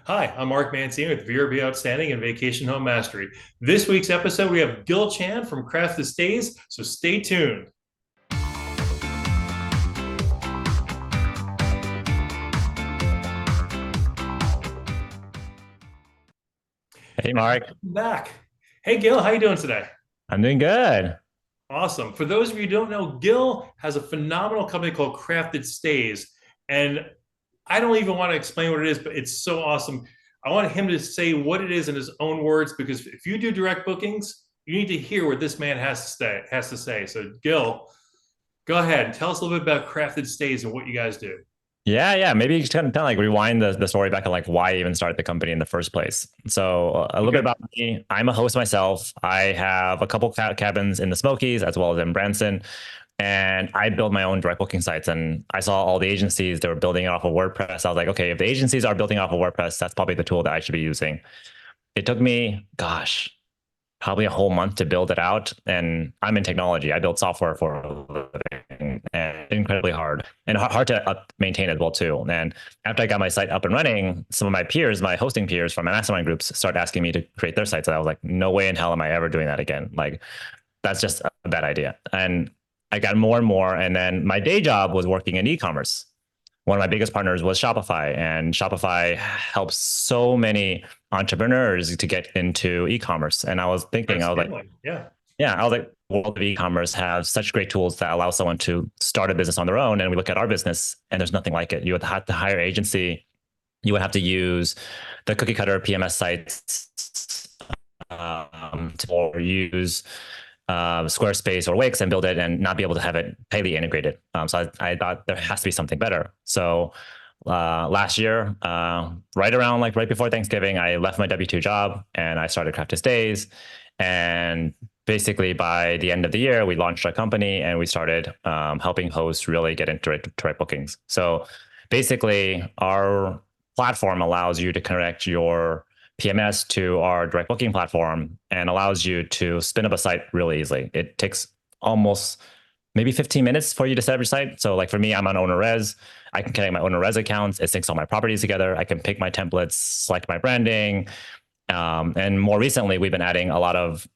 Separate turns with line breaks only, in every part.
Hi, I'm Mark Mancini with VRBO Outstanding and Vacation Home Mastery. This week's episode, we have Gil Chan from Crafted Stays, so stay tuned.
Hey, Mark.
Welcome back. Hey, Gil, how you doing today?
I'm doing good.
Awesome. For those of you who don't know, Gil has a phenomenal company called Crafted Stays, and I don't even want to explain what it is, but it's so awesome. I want him to say what it is in his own words because if you do direct bookings, you need to hear what this man has to say. So, Gil, go ahead and tell us a little bit about Crafted Stays and what you guys do.
Yeah. Maybe you just kind of like rewind the story back to like why I even started the company in the first place. So a little bit
Okay.
about me. I'm a host myself. I have a couple cabins in the Smokies as well as in Branson. And I build my own direct booking sites. And I saw all the agencies that were building it off of WordPress. I was like, okay, if the agencies are building off of WordPress, that's probably the tool that I should be using. It took me, gosh, probably a whole month to build it out. And I'm in technology. I build software for a living and incredibly hard and hard to maintain as well too. And after I got my site up and running, some of my peers, my hosting peers from my mastermind groups started asking me to create their sites. And I was like, no way in hell am I ever doing that again. Like that's just a bad idea. And I got more and more. And then my day job was working in e-commerce. One of my biggest partners was Shopify, and Shopify helps so many entrepreneurs to get into e-commerce. And I was thinking, I was like,
Scaling. Yeah.
yeah, I was like, the world of e-commerce has such great tools that allow someone to start a business on their own. And we look at our business, and there's nothing like it. You would have to hire an agency. You would have to use the cookie cutter PMS sites, or use Squarespace or Wix and build it and not be able to have it highly integrated. So I thought there has to be something better. So last year, right before Thanksgiving, I left my W-2 job and I started Crafted Stays. And basically by the end of the year, we launched our company and we started helping hosts really get into direct bookings. So basically our platform allows you to connect your PMS to our direct booking platform and allows you to spin up a site really easily. It takes almost maybe 15 minutes for you to set up your site. So like for me, I'm on OwnerRez. I can connect my OwnerRez accounts. It syncs all my properties together. I can pick my templates, select my branding. And more recently, we've been adding a lot of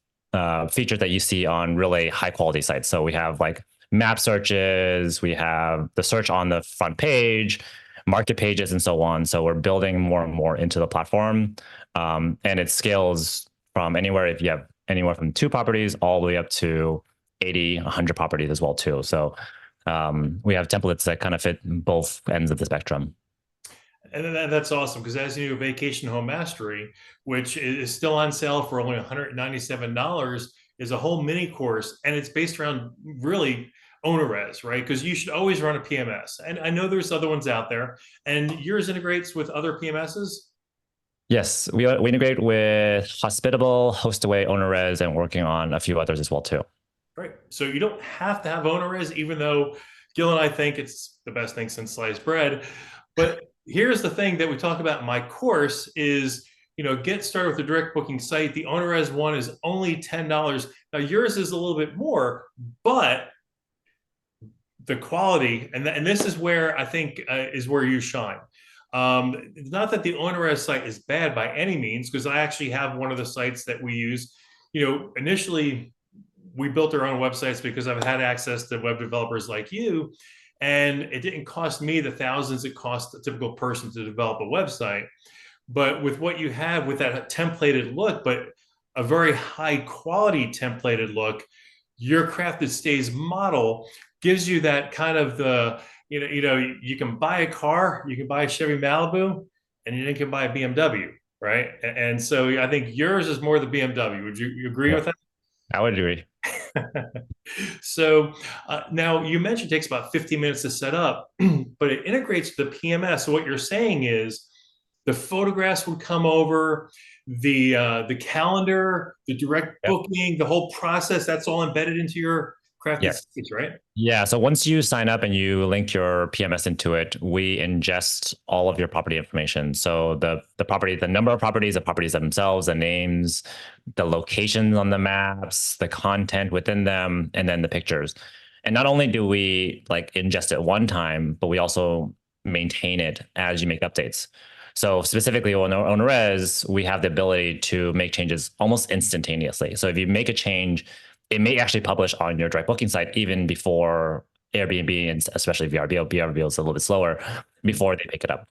features that you see on really high quality sites. So we have like map searches, we have the search on the front page, market pages, and so on. So we're building more and more into the platform. And it scales from anywhere, if you have anywhere from 2 properties all the way up to 80, 100 properties as well too. So we have templates that kind of fit both ends of the spectrum.
And that's awesome because as you know, Vacation Home Mastery, which is still on sale for only $197, is a whole mini course, and it's based around really OwnerRez, right? Because you should always run a PMS, and I know there's other ones out there, and yours integrates with other PMSs.
Yes, we integrate with Hospitable, Hostaway, OwnerRez, and working on a few others as well too.
Right. So you don't have to have OwnerRez, even though Gil and I think it's the best thing since sliced bread. But here's the thing that we talk about in my course is, get started with the direct booking site. The OwnerRez one is only $10. Now yours is a little bit more, but the quality, and this is where I think is where you shine. Not that the OwnerRez site is bad by any means, because I actually have one of the sites that we use. Initially we built our own websites because I've had access to web developers like you, and it didn't cost me the thousands it costs a typical person to develop a website. But with what you have with that templated look, but a very high quality templated look, your Crafted Stays model gives you that kind of you can buy a car, you can buy a Chevy Malibu, and you can buy a BMW, right? And so I think yours is more the BMW. Would you agree
Yeah,
with that?
I would agree.
So now you mentioned it takes about 15 minutes to set up, but it integrates the PMS. So what you're saying is the photographs would come over, the calendar, the direct
Yep.
booking, the whole process. That's all embedded into your Crafted
Yeah.
Stays, right?
Yeah. So once you sign up and you link your PMS into it, we ingest all of your property information. So the property, the number of properties, the properties themselves, the names, the locations on the maps, the content within them, and then the pictures. And not only do we like ingest it one time, but we also maintain it as you make updates. So specifically on OwnerRez, we have the ability to make changes almost instantaneously. So if you make a change, it may actually publish on your direct booking site even before Airbnb and especially VRBO. VRBO is a little bit slower before they pick it up.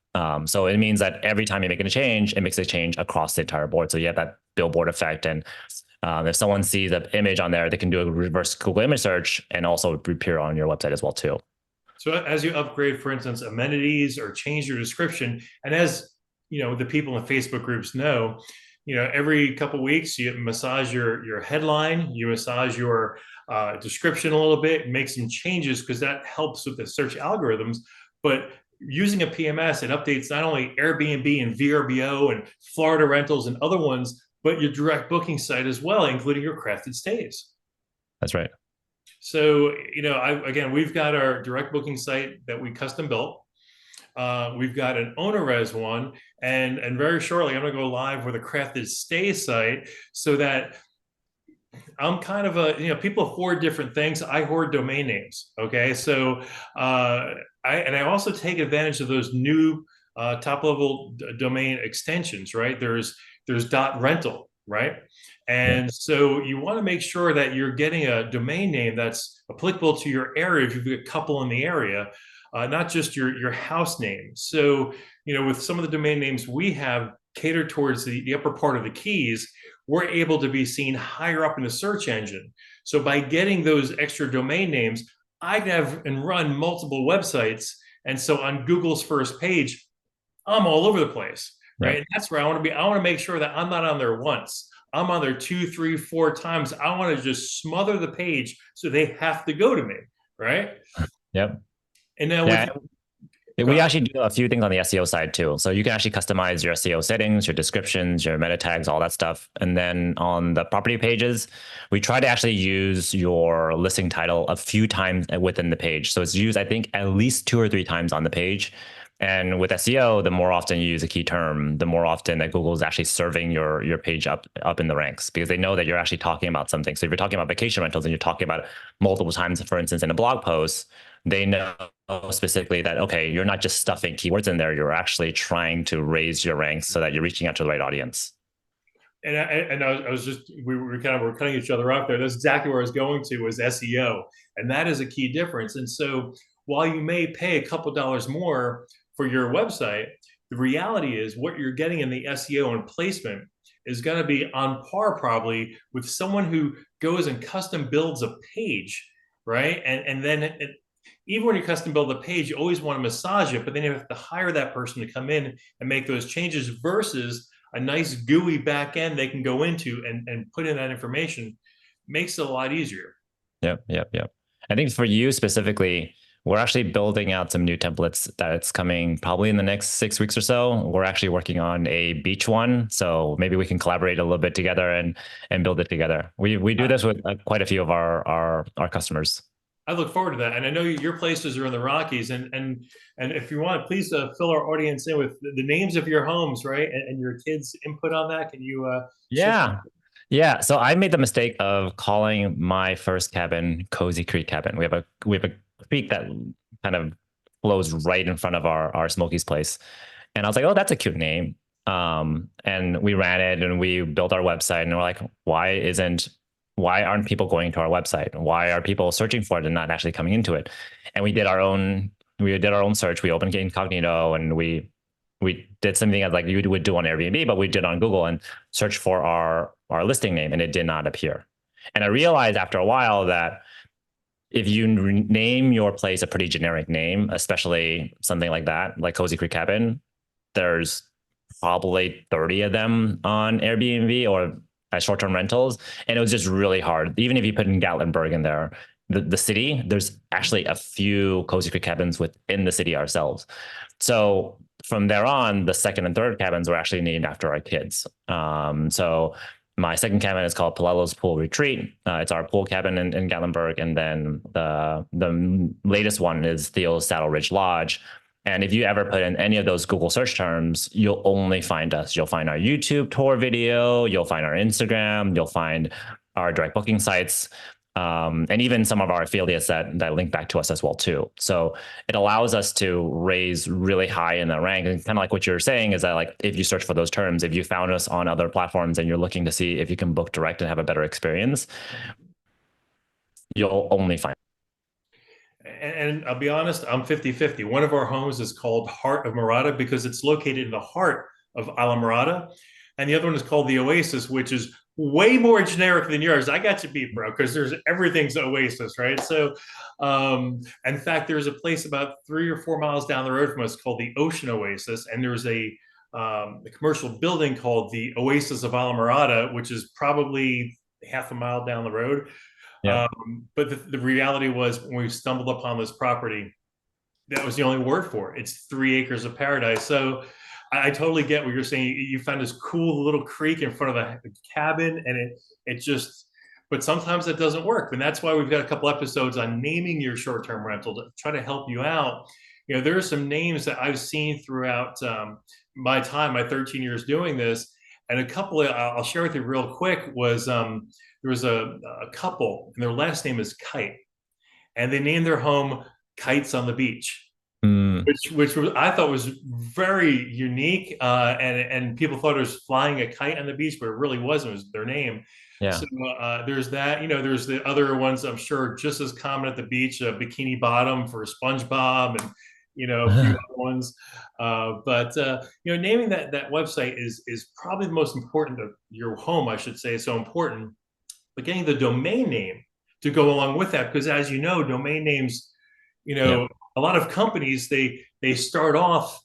So it means that every time you're making a change, it makes a change across the entire board. So you have that billboard effect. And if someone sees an image on there, they can do a reverse Google image search and also appear on your website as well too.
So as you upgrade, for instance, amenities or change your description, and as the people in Facebook groups know, every couple of weeks you massage your headline, you massage your description a little bit, make some changes because that helps with the search algorithms. But using a PMS, it updates not only Airbnb and VRBO and Florida rentals and other ones, but your direct booking site as well, including your crafted stays.
That's right.
So, again, we've got our direct booking site that we custom built. We've got an OwnerRez one, and very shortly I'm going to go live with a crafted stay site, so that I'm kind of people hoard different things. I hoard domain names. Okay, so I also take advantage of those new top level domain extensions. Right, there's .rental, right? And
Yeah.
so you want to make sure that you're getting a domain name that's applicable to your area if you've got a couple in the area, not just your house name. So, with some of the domain names we have catered towards the upper part of the keys, we're able to be seen higher up in the search engine. So by getting those extra domain names, I can have and run multiple websites. And so on Google's first page, I'm all over the place, right?
Yeah.
And that's where I want to be. I want to make sure that I'm not on there once. I'm on there 2, 3, 4 times. I want to just smother the page so they have to go to me, right?
Yep.
And now
Yeah. We actually do a few things on the SEO side too. So you can actually customize your SEO settings, your descriptions, your meta tags, all that stuff. And then on the property pages, we try to actually use your listing title a few times within the page. So it's used, I think, at least 2 or 3 times on the page. And with SEO, the more often you use a key term, the more often that Google is actually serving your page up in the ranks, because they know that you're actually talking about something. So if you're talking about vacation rentals and you're talking about it multiple times, for instance, in a blog post, they know specifically that, okay, you're not just stuffing keywords in there, you're actually trying to raise your ranks so that you're reaching out to the right audience.
And I was just, we were cutting each other off there. That's exactly where I was going to, was SEO. And that is a key difference. And so while you may pay a couple dollars more for your website, the reality is what you're getting in the SEO and placement is going to be on par probably with someone who goes and custom builds a page, right? And then even when you custom build a page, you always want to massage it, but then you have to hire that person to come in and make those changes, versus a nice GUI back end they can go into and put in that information. Makes it a lot easier.
Yep. I think for you specifically, we're actually building out some new templates that's coming probably in the next 6 weeks or so. We're actually working on a beach one, so maybe we can collaborate a little bit together and build it together. We do this with quite a few of our customers.
I look forward to that, and I know your places are in the Rockies, and if you want, please fill our audience in with the names of your homes, right, and your kids' input on that. Can you?
Yeah. So I made the mistake of calling my first cabin Cozy Creek Cabin. We have a creek that kind of flows right in front of our Smokies place, and I was like, oh, that's a cute name. And we ran it and we built our website, and we're like, why aren't people going to our website? Why are people searching for it and not actually coming into it? And we did our own search. We opened incognito and we did something like you would do on Airbnb, but we did on Google and search for our listing name, and it did not appear. And I realized after a while that if you name your place a pretty generic name, especially something like that, like Cozy Creek Cabin, there's probably 30 of them on Airbnb or short-term rentals, and it was just really hard. Even if you put in Gatlinburg in there, the city, there's actually a few Cozy Creek cabins within the city ourselves. So from there on, the second and third cabins were actually named after our kids. So my second cabin is called Palelo's Pool Retreat. It's our pool cabin in Gatlinburg, and then the latest one is Theo's Saddle Ridge Lodge. And if you ever put in any of those Google search terms, you'll only find us. You'll find our YouTube tour video. You'll find our Instagram. You'll find our direct booking sites. and even some of our affiliates that link back to us as well too. So it allows us to raise really high in the rank. And kind of like what you're saying is that like if you search for those terms, if you found us on other platforms and you're looking to see if you can book direct and have a better experience, you'll only find.
And I'll be honest, I'm 50-50. One of our homes is called Heart of Murata because it's located in the heart of Ala Murata. And the other one is called the Oasis, which is way more generic than yours. I got you beat, bro, because there's everything's Oasis, right? So, in fact, there's a place about 3 or 4 miles down the road from us called the Ocean Oasis, and there's a commercial building called the Oasis of Ala Murata, which is probably half a mile down the road.
Yeah.
But the reality was when we stumbled upon this property, that was the only word for it. It's 3 acres of paradise. So I totally get what you're saying. You found this cool little creek in front of the cabin, and it just. But sometimes it doesn't work, and that's why we've got a couple episodes on naming your short-term rental to try to help you out. You know, there are some names that I've seen throughout my time, my 13 years doing this, and a couple I'll share with you real quick was there was a couple, and their last name is Kite, and they named their home Kites on the Beach. Which was, I thought was very unique, and people thought it was flying a kite on the beach, but it really wasn't. It was their name.
Yeah.
So there's that. You know, there's the other ones I'm sure just as common at the beach, Bikini Bottom for SpongeBob, and a few other ones. But naming that website is probably the most important. Your home, I should say, is so important. But getting the domain name to go along with that, because as you know, domain names,
Yeah.
a lot of companies they start off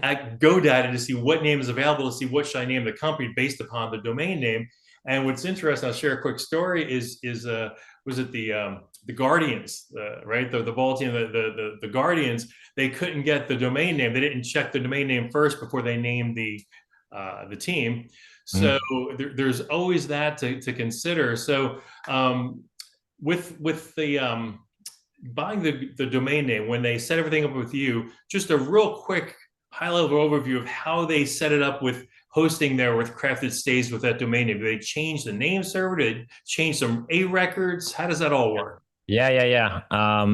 at GoDaddy to see what name is available, to see what should I name the company based upon the domain name. And what's interesting, I'll share a quick story. Was it the Guardians, right? The ball team, the Guardians. They couldn't get the domain name. They didn't check the domain name first before they named the team. So there's always that to consider. So with the buying the domain name, when they set everything up with you, just a real quick high-level overview of how they set it up with hosting there with Crafted Stays with that domain name. Do they change the name server? Did they change some A records? How does that all work?
Yeah.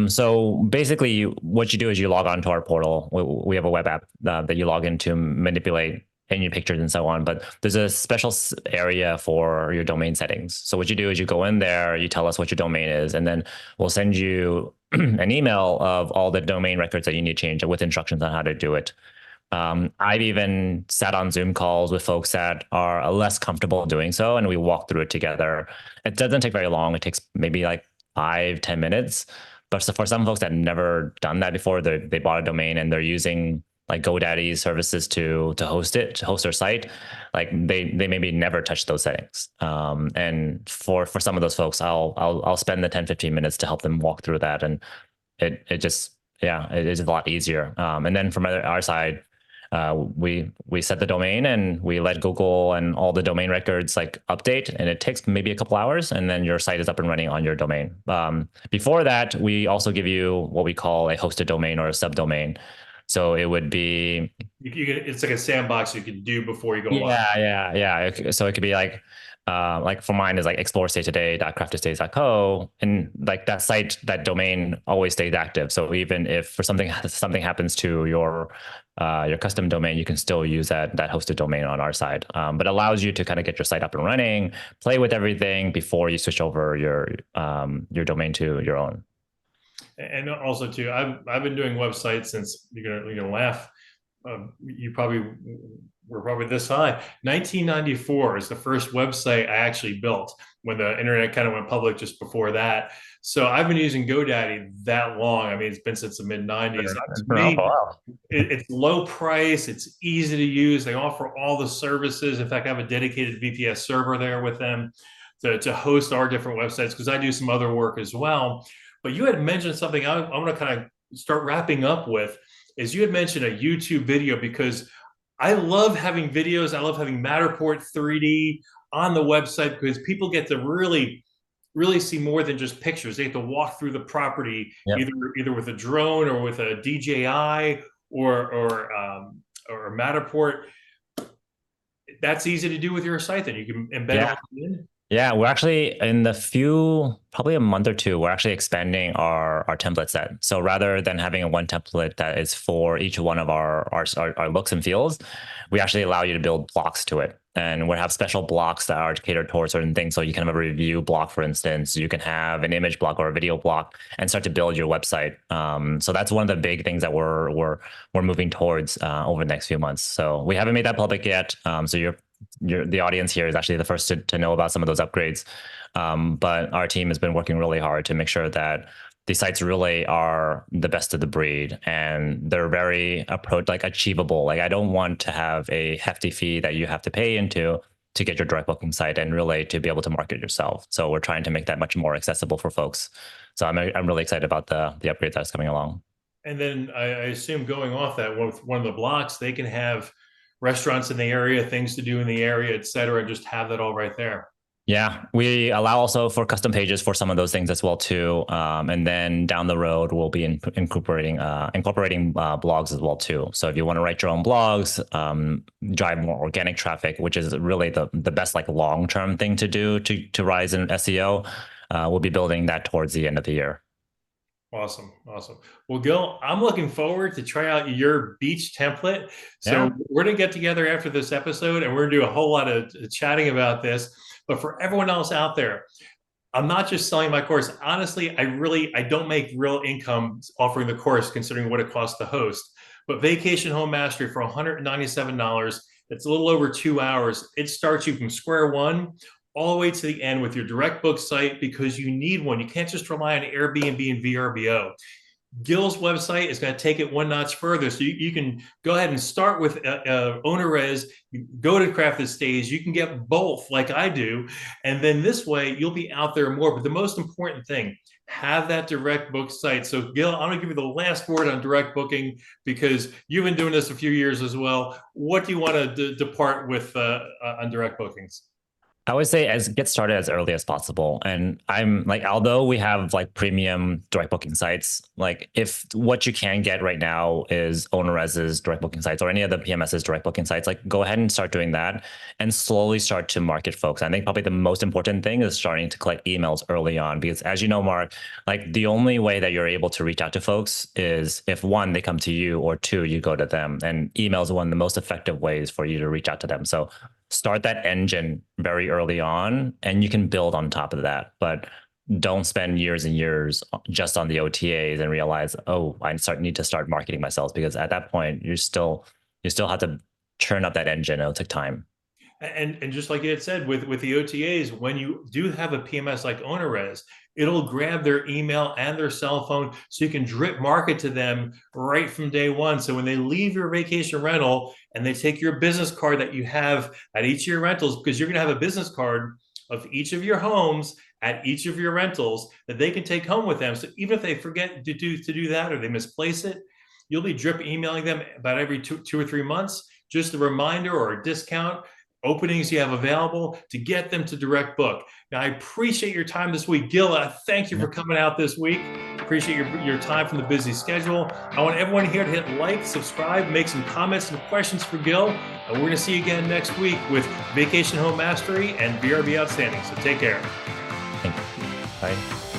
So basically, what you do is you log on to our portal. We have a web app that you log into, manipulate any pictures and so on. But there's a special area for your domain settings. So what you do is you go in there, you tell us what your domain is, and then we'll send you an email of all the domain records that you need to change with instructions on how to do it. I've even sat on Zoom calls with folks that are less comfortable doing so, and we walk through it together. It doesn't take very long. It takes maybe like 5-10 minutes. But for some folks that never done that before, they bought a domain and they're using like GoDaddy services to host their site, like they maybe never touch those settings. And for some of those folks, I'll spend the 10-15 minutes to help them walk through that, and it just it is a lot easier. And then from our side, we set the domain and we let Google and all the domain records like update, and it takes maybe a couple hours, and then your site is up and running on your domain. Before that, we also give you what we call a hosted domain or a subdomain. So it would be
it's like a sandbox you can do before you go live.
Yeah. So it could be like for mine is like explorestatetoday.craftedstays.co, and like that site, that domain always stays active. So even if for something happens to your custom domain, you can still use that hosted domain on our side. But allows you to kind of get your site up and running, play with everything before you switch over your domain to your own.
And also too, I've been doing websites since you're gonna laugh. You probably were probably this high. 1994 is the first website I actually built when the internet kind of went public just before that. So I've been using GoDaddy that long. I mean, it's been since the mid 90s. It's low price. It's easy to use. They offer all the services. In fact, I have a dedicated VPS server there with them to host our different websites, because I do some other work as well. But you had mentioned something I'm going to kind of start wrapping up with, is you had mentioned a YouTube video, because I love having videos. I love having Matterport 3D on the website, because people get to really see more than just pictures. They have to walk through the property, either with a drone or with a DJI or Matterport. That's easy to do with your site. Then you can embed all in.
Yeah, we're actually in probably a month or two, we're actually expanding our template set. So rather than having a one template that is for each one of our looks and feels, we actually allow you to build blocks to it. And we have special blocks that are catered towards certain things. So you can have a review block, for instance. You can have an image block or a video block and start to build your website. So that's one of the big things that we're moving towards over the next few months. So we haven't made that public yet. So the audience here is actually the first to know about some of those upgrades. But our team has been working really hard to make sure that these sites really are the best of the breed, and they're very achievable. Like, I don't want to have a hefty fee that you have to pay into to get your direct booking site and really to be able to market yourself. So we're trying to make that much more accessible for folks. So I'm really excited about the upgrade that's coming along.
And then I assume going off that with one of the blocks, they can have restaurants in the area, things to do in the area, et cetera, and just have that all right there.
Yeah, we allow also for custom pages for some of those things as well too. And then down the road, we'll be incorporating blogs as well too. So if you want to write your own blogs, drive more organic traffic, which is really the best like long term thing to do to rise in SEO, we'll be building that towards the end of the year.
Awesome. Awesome. Well, Gil, I'm looking forward to try out your beach template. So we're going to get together after this episode and we're going to do a whole lot of chatting about this. But for everyone else out there, I'm not just selling my course. Honestly, I don't make real income offering the course considering what it costs to host. But Vacation Home Mastery for $197, it's a little over 2 hours. It starts you from square one all the way to the end with your direct book site because you need one. You can't just rely on Airbnb and VRBO. Gil's website is going to take it one notch further. So you can go ahead and start with OwnerRez, go to Crafted Stage. You can get both like I do. And then this way you'll be out there more. But the most important thing, have that direct book site. So Gil, I'm going to give you the last word on direct booking because you've been doing this a few years as well. What do you want to depart with on direct bookings?
I would say get started as early as possible. And I'm like, although we have like premium direct booking sites, like if what you can get right now is OwnerRez's direct booking sites or any of the PMS's direct booking sites, like go ahead and start doing that and slowly start to market folks. I think probably the most important thing is starting to collect emails early on, because as you know, Mark, like the only way that you're able to reach out to folks is if one, they come to you, or two, you go to them. And email is one of the most effective ways for you to reach out to them. So start that engine very early on and you can build on top of that, but don't spend years and years just on the OTAs and realize, oh, need to start marketing myself, because at that point you still have to churn up that engine. It'll take time.
And just like you had said with the OTAs, when you do have a PMS like OwnerRez, it'll grab their email and their cell phone so you can drip market to them right from day one. So when they leave your vacation rental and they take your business card that you have at each of your rentals, because you're going to have a business card of each of your homes at each of your rentals that they can take home with them. So even if they forget to do that or they misplace it, you'll be drip emailing them about every two or 3 months, just a reminder or a discount openings you have available to get them to direct book. Now, I appreciate your time this week. Gil, thank you for coming out this week. Appreciate your time from the busy schedule. I want everyone here to hit like, subscribe, make some comments and questions for Gil. And we're going to see you again next week with Vacation Home Mastery and VRB Outstanding. So take care.
Thank you. Bye.